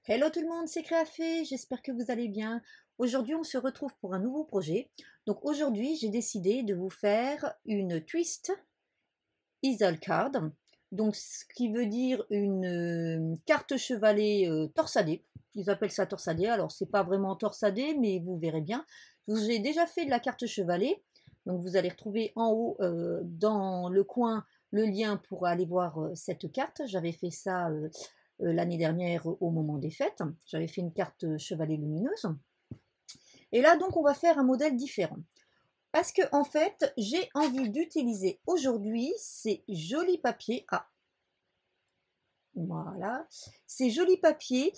Hello tout le monde, c'est Créafé, j'espère que vous allez bien. Aujourd'hui, on se retrouve pour un nouveau projet. Donc aujourd'hui, j'ai décidé de vous faire une twist easel card. Donc ce qui veut dire une carte chevalet torsadée. Ils appellent ça torsadée, alors c'est pas vraiment torsadé, mais vous verrez bien. J'ai déjà fait de la carte chevalet. Donc vous allez retrouver en haut dans le coin le lien pour aller voir cette carte. J'avais fait ça l'année dernière au moment des fêtes. J'avais fait une carte chevalet lumineuse. Et là, donc, on va faire un modèle différent. Parce que, en fait, j'ai envie d'utiliser aujourd'hui ces jolis papiers. Ah, voilà. Ces jolis papiers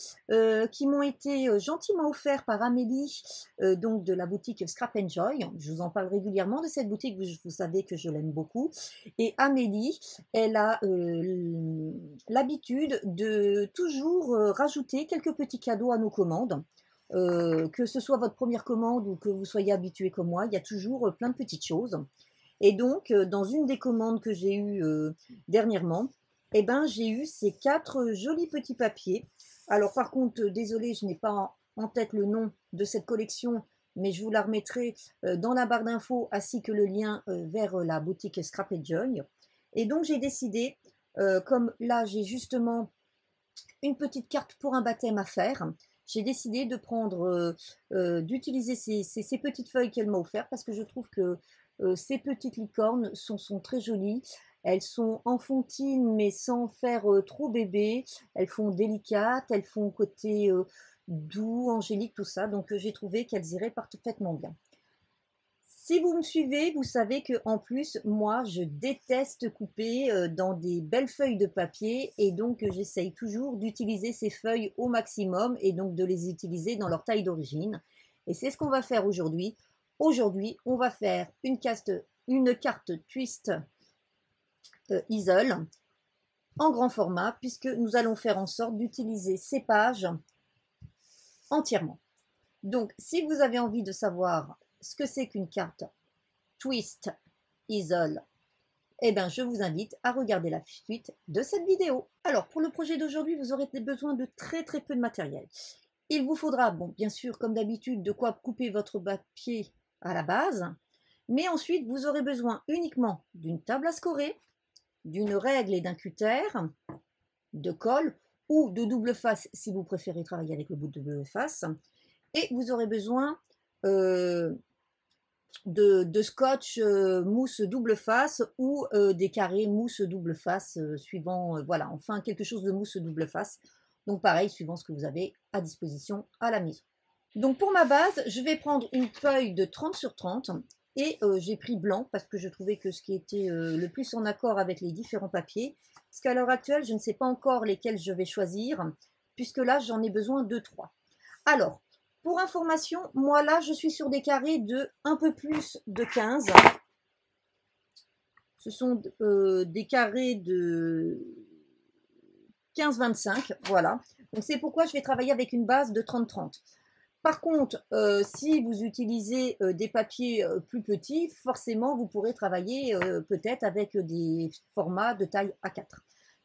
qui m'ont été gentiment offerts par Amélie, donc de la boutique Scrap Enjoy. Je vous en parle régulièrement de cette boutique, vous savez que je l'aime beaucoup. Et Amélie, elle a l'habitude de toujours rajouter quelques petits cadeaux à nos commandes. Que ce soit votre première commande ou que vous soyez habitué comme moi, il y a toujours plein de petites choses. Et donc, dans une des commandes que j'ai eues dernièrement, eh ben, j'ai eu ces 4 jolis petits papiers. Alors par contre, désolé, je n'ai pas en tête le nom de cette collection, mais je vous la remettrai dans la barre d'infos, ainsi que le lien vers la boutique Scrap Joy. Et donc j'ai décidé, comme là j'ai justement une petite carte pour un baptême à faire, j'ai décidé de prendre, d'utiliser ces petites feuilles qu'elle m'a offertes parce que je trouve que ces petites licornes sont très jolies. Elles sont enfantines mais sans faire trop bébé. Elles font délicates, elles font côté doux, angélique, tout ça. Donc j'ai trouvé qu'elles iraient parfaitement bien. Si vous me suivez, vous savez que en plus, moi, je déteste couper dans des belles feuilles de papier et donc j'essaye toujours d'utiliser ces feuilles au maximum et donc de les utiliser dans leur taille d'origine. Et c'est ce qu'on va faire aujourd'hui. Aujourd'hui, on va faire une carte twist easel en grand format puisque nous allons faire en sorte d'utiliser ces pages entièrement. Donc, si vous avez envie de savoir ce que c'est qu'une carte twist easel, eh bien, je vous invite à regarder la suite de cette vidéo. Alors, pour le projet d'aujourd'hui, vous aurez besoin de très peu de matériel. Il vous faudra, bon, bien sûr, comme d'habitude, de quoi couper votre papier à la base, mais ensuite, vous aurez besoin uniquement d'une table à scorer, d'une règle et d'un cutter, de colle ou de double face si vous préférez travailler avec le bout de double face, et vous aurez besoin de scotch mousse double face ou des carrés mousse double face suivant, voilà, enfin quelque chose de mousse double face. Donc pareil, suivant ce que vous avez à disposition à la maison. Donc pour ma base, je vais prendre une feuille de 30 sur 30 et j'ai pris blanc parce que je trouvais que ce qui était le plus en accord avec les différents papiers. Parce qu'à l'heure actuelle, je ne sais pas encore lesquels je vais choisir puisque là, j'en ai besoin de 3. Alors, pour information, moi là, je suis sur des carrés de un peu plus de 15. Ce sont des carrés de 15-25, voilà. Donc c'est pourquoi je vais travailler avec une base de 30-30. Par contre, si vous utilisez des papiers plus petits, forcément, vous pourrez travailler peut-être avec des formats de taille A4.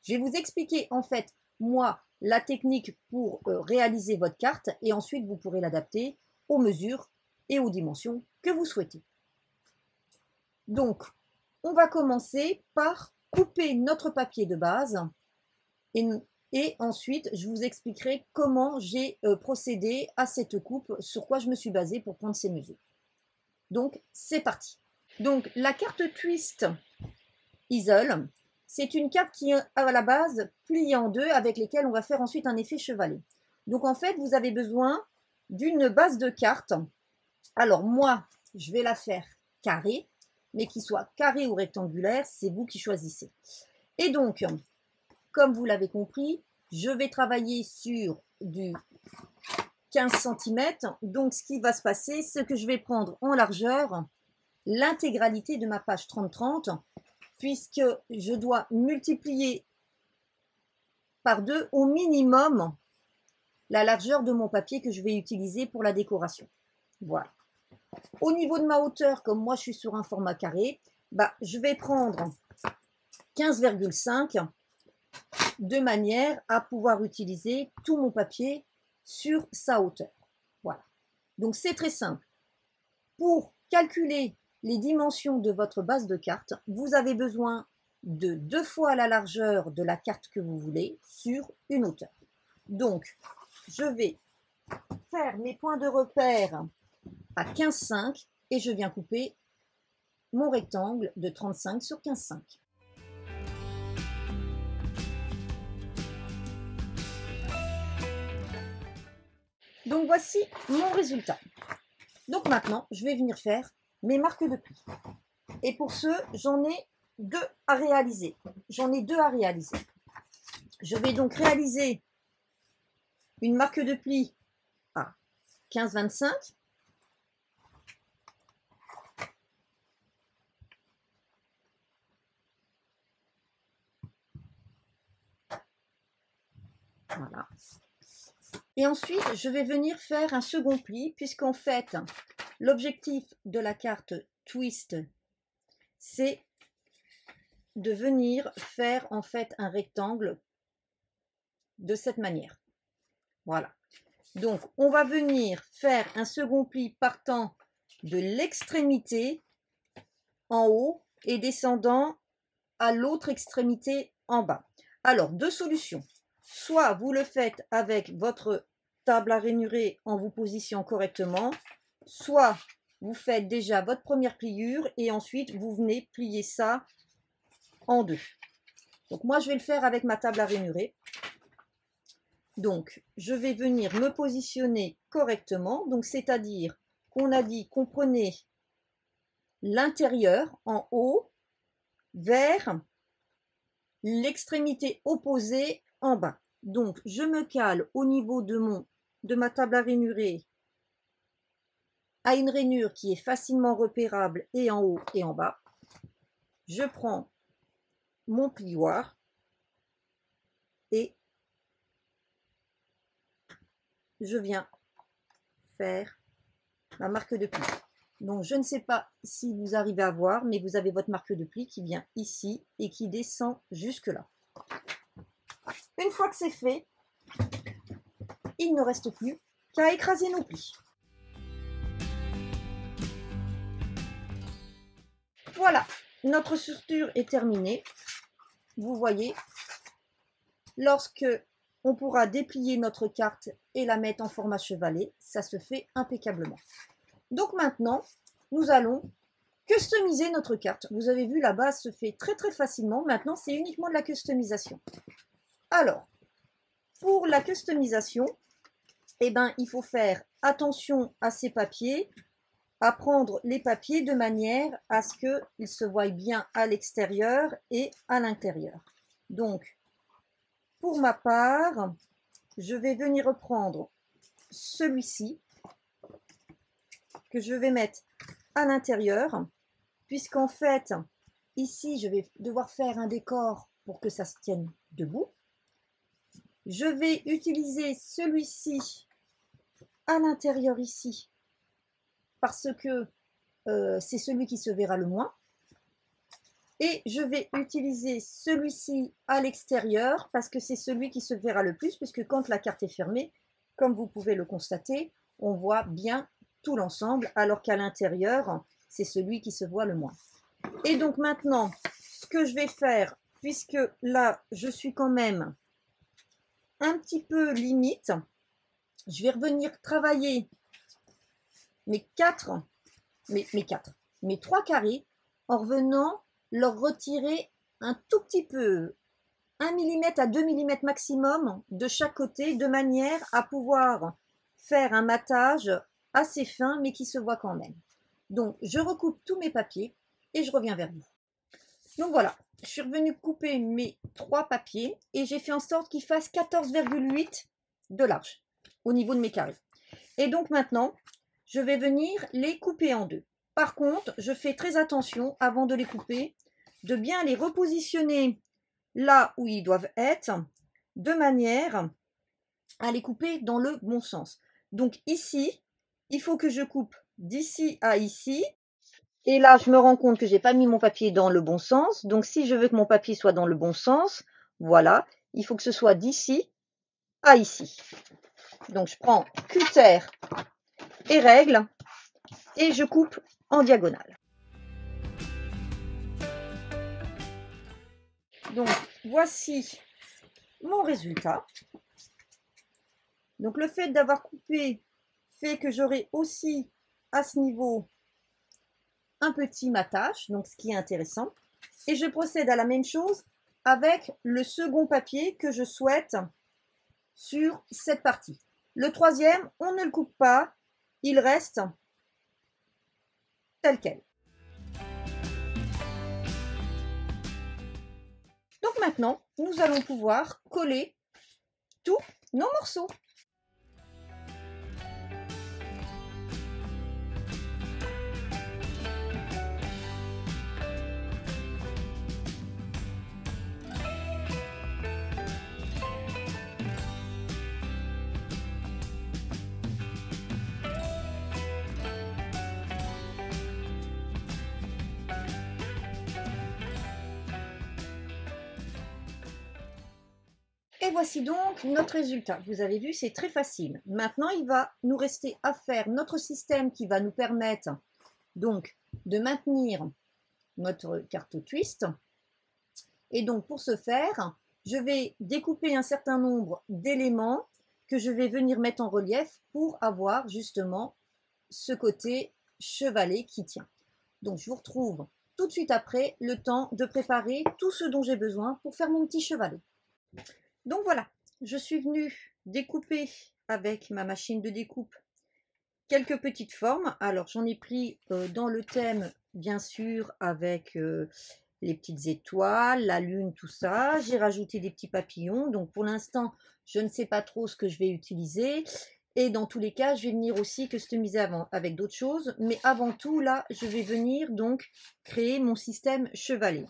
Je vais vous expliquer en fait, moi, la technique pour réaliser votre carte et ensuite vous pourrez l'adapter aux mesures et aux dimensions que vous souhaitez. Donc, on va commencer par couper notre papier de base et ensuite, je vous expliquerai comment j'ai procédé à cette coupe, sur quoi je me suis basée pour prendre ces mesures. Donc, c'est parti. Donc, la carte twist easel, c'est une carte qui est à la base pliée en deux avec lesquelles on va faire ensuite un effet chevalet. Donc, en fait, vous avez besoin d'une base de carte. Alors, moi, je vais la faire carrée, mais qu'il soit carré ou rectangulaire, c'est vous qui choisissez. Et donc, comme vous l'avez compris, je vais travailler sur du 15 cm. Donc, ce qui va se passer, c'est que je vais prendre en largeur l'intégralité de ma page 30-30, puisque je dois multiplier par 2 au minimum la largeur de mon papier que je vais utiliser pour la décoration. Voilà. Au niveau de ma hauteur, comme moi je suis sur un format carré, je vais prendre 15,5 de manière à pouvoir utiliser tout mon papier sur sa hauteur. Voilà. Donc c'est très simple. Pour calculer les dimensions de votre base de carte, vous avez besoin de 2 fois la largeur de la carte que vous voulez sur une hauteur. Donc, je vais faire mes points de repère à 15,5 et je viens couper mon rectangle de 35 sur 15,5. Donc voici mon résultat. Donc maintenant, je vais venir faire mes marques de pli. Et pour ce, j'en ai 2 à réaliser. Je vais donc réaliser une marque de pli à 15,25. Voilà. Et ensuite, je vais venir faire un second pli, puisqu'en fait, l'objectif de la carte Twist, c'est de venir faire en fait un rectangle de cette manière. Voilà. Donc, on va venir faire un second pli partant de l'extrémité en haut et descendant à l'autre extrémité en bas. Alors, 2 solutions. Soit vous le faites avec votre table à rainuré en vous positionnant correctement, soit vous faites déjà votre première pliure et ensuite vous venez plier ça en 2. Donc moi je vais le faire avec ma table à rainuré. Donc je vais venir me positionner correctement, donc c'est-à-dire qu'on a dit qu'on prenait l'intérieur en haut vers l'extrémité opposée en bas. Donc je me cale au niveau de ma table à rainuré à une rainure qui est facilement repérable et en haut et en bas. Je prends mon plioir et je viens faire ma marque de pli. Donc je ne sais pas si vous arrivez à voir, mais vous avez votre marque de pli qui vient ici et qui descend jusque là. Une fois que c'est fait, il ne reste plus qu'à écraser nos plis. Voilà, notre suture est terminée. Vous voyez, lorsque on pourra déplier notre carte et la mettre en format chevalet, ça se fait impeccablement. Donc maintenant, nous allons customiser notre carte. Vous avez vu, la base se fait très facilement. Maintenant, c'est uniquement de la customisation. Alors, pour la customisation, eh ben, il faut faire attention à ces papiers, à prendre les papiers de manière à ce qu'ils se voient bien à l'extérieur et à l'intérieur. Donc, pour ma part, je vais venir reprendre celui-ci que je vais mettre à l'intérieur, puisqu'en fait, ici, je vais devoir faire un décor pour que ça se tienne debout. Je vais utiliser celui-ci à l'intérieur ici, parce que c'est celui qui se verra le moins. Et je vais utiliser celui-ci à l'extérieur, parce que c'est celui qui se verra le plus, puisque quand la carte est fermée, comme vous pouvez le constater, on voit bien tout l'ensemble, alors qu'à l'intérieur, c'est celui qui se voit le moins. Et donc maintenant, ce que je vais faire, puisque là, je suis quand même un petit peu limite, je vais revenir travailler mes 3 carrés en revenant leur retirer un tout petit peu, 1 mm à 2 mm maximum de chaque côté, de manière à pouvoir faire un matage assez fin, mais qui se voit quand même. Donc, je recoupe tous mes papiers et je reviens vers vous. Donc voilà, je suis revenue couper mes 3 papiers et j'ai fait en sorte qu'ils fassent 14,8 de large au niveau de mes carrés. Et donc maintenant, je vais venir les couper en 2. Par contre, je fais très attention avant de les couper, de bien les repositionner là où ils doivent être, de manière à les couper dans le bon sens. Donc ici, il faut que je coupe d'ici à ici. Et là, je me rends compte que j'ai pas mis mon papier dans le bon sens. Donc, si je veux que mon papier soit dans le bon sens, voilà, il faut que ce soit d'ici à ici. Donc je prends cutter et règle et je coupe en diagonale. Donc voici mon résultat. Donc le fait d'avoir coupé fait que j'aurai aussi à ce niveau un petit matage, donc ce qui est intéressant. Et je procède à la même chose avec le second papier que je souhaite sur cette partie. Le troisième, on ne le coupe pas, il reste tel quel. Donc maintenant, nous allons pouvoir coller tous nos morceaux. Et voici donc notre résultat. Vous avez vu, c'est très facile. Maintenant, il va nous rester à faire notre système qui va nous permettre donc de maintenir notre carte twist. Et donc, pour ce faire, je vais découper un certain nombre d'éléments que je vais venir mettre en relief pour avoir justement ce côté chevalet qui tient. Donc, je vous retrouve tout de suite après, le temps de préparer tout ce dont j'ai besoin pour faire mon petit chevalet. Donc voilà, je suis venue découper avec ma machine de découpe quelques petites formes. Alors j'en ai pris dans le thème, bien sûr, avec les petites étoiles, la lune, tout ça. J'ai rajouté des petits papillons. Donc pour l'instant, je ne sais pas trop ce que je vais utiliser. Et dans tous les cas, je vais venir aussi customiser avec d'autres choses. Mais avant tout, là, je vais venir donc créer mon système chevalet.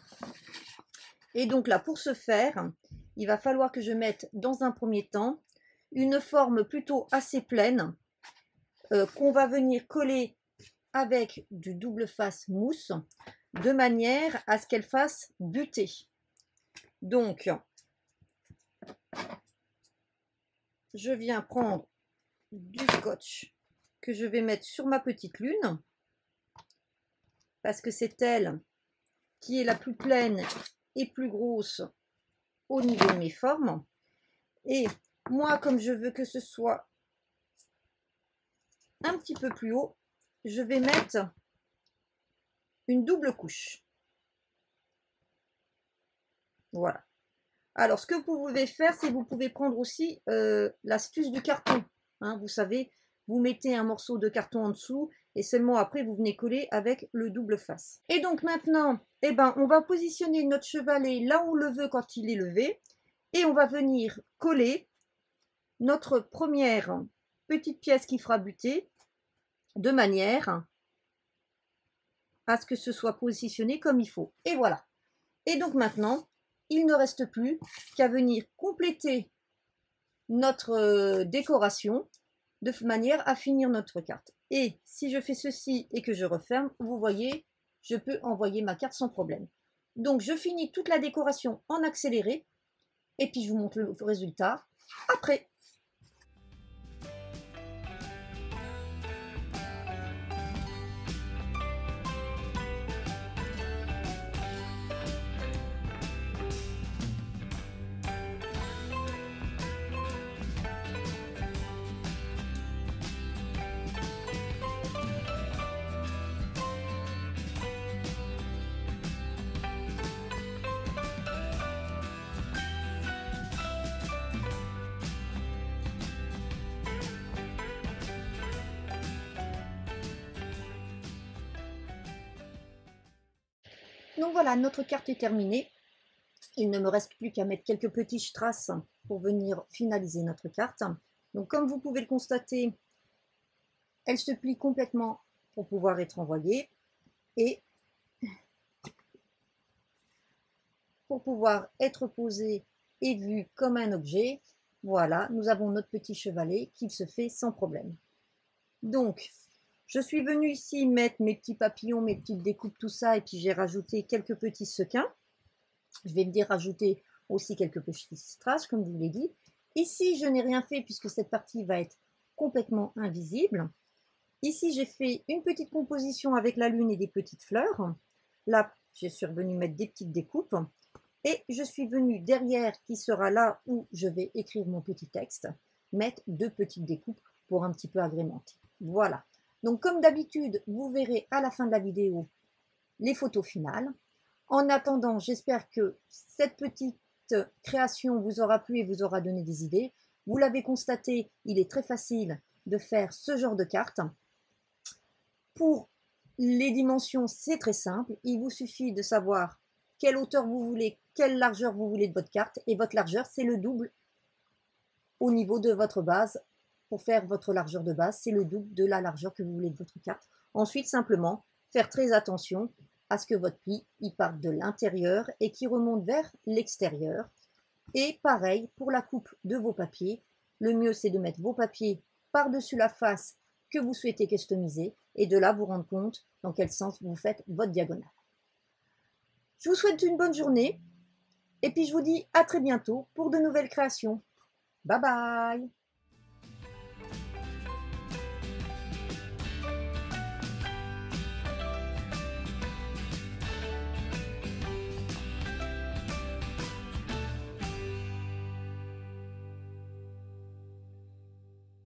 Et donc là, pour ce faire, il va falloir que je mette dans un premier temps une forme plutôt assez pleine qu'on va venir coller avec du double face mousse de manière à ce qu'elle fasse buter. Donc, je viens prendre du scotch que je vais mettre sur ma petite lune parce que c'est elle qui est la plus pleine et plus grosse au niveau de mes formes. Et moi, comme je veux que ce soit un petit peu plus haut, je vais mettre une double couche. Voilà. Alors, ce que vous pouvez faire, c'est vous pouvez prendre aussi l'astuce du carton. Hein, vous savez, vous mettez un morceau de carton en dessous et seulement après, vous venez coller avec le double face. Et donc maintenant, eh ben, on va positionner notre chevalet là où on le veut quand il est levé et on va venir coller notre première petite pièce qui fera buter de manière à ce que ce soit positionné comme il faut. Et voilà. Et donc maintenant, il ne reste plus qu'à venir compléter notre décoration de manière à finir notre carte. Et si je fais ceci et que je referme, vous voyez, je peux envoyer ma carte sans problème. Donc je finis toute la décoration en accéléré et puis je vous montre le résultat après. Donc voilà, notre carte est terminée. Il ne me reste plus qu'à mettre quelques petits strass pour venir finaliser notre carte. Donc comme vous pouvez le constater, elle se plie complètement pour pouvoir être envoyée. Et pour pouvoir être posée et vue comme un objet, voilà, nous avons notre petit chevalet qui se fait sans problème. Donc, je suis venue ici mettre mes petits papillons, mes petites découpes, tout ça, et puis j'ai rajouté quelques petits sequins. Je vais venir rajouter aussi quelques petits strass, comme je vous l'ai dit. Ici, je n'ai rien fait puisque cette partie va être complètement invisible. Ici, j'ai fait une petite composition avec la lune et des petites fleurs. Là, je suis revenue mettre des petites découpes. Et je suis venue derrière, qui sera là où je vais écrire mon petit texte, mettre 2 petites découpes pour un petit peu agrémenter. Voilà. Donc comme d'habitude, vous verrez à la fin de la vidéo les photos finales. En attendant, j'espère que cette petite création vous aura plu et vous aura donné des idées. Vous l'avez constaté, il est très facile de faire ce genre de carte. Pour les dimensions, c'est très simple. Il vous suffit de savoir quelle hauteur vous voulez, quelle largeur vous voulez de votre carte. Et votre largeur, c'est le double au niveau de votre base. Pour faire votre largeur de base, c'est le double de la largeur que vous voulez de votre carte. Ensuite, simplement, faire très attention à ce que votre pli il parte de l'intérieur et qui remonte vers l'extérieur. Et pareil pour la coupe de vos papiers. Le mieux, c'est de mettre vos papiers par-dessus la face que vous souhaitez customiser et de là vous rendre compte dans quel sens vous faites votre diagonale. Je vous souhaite une bonne journée et puis je vous dis à très bientôt pour de nouvelles créations. Bye bye!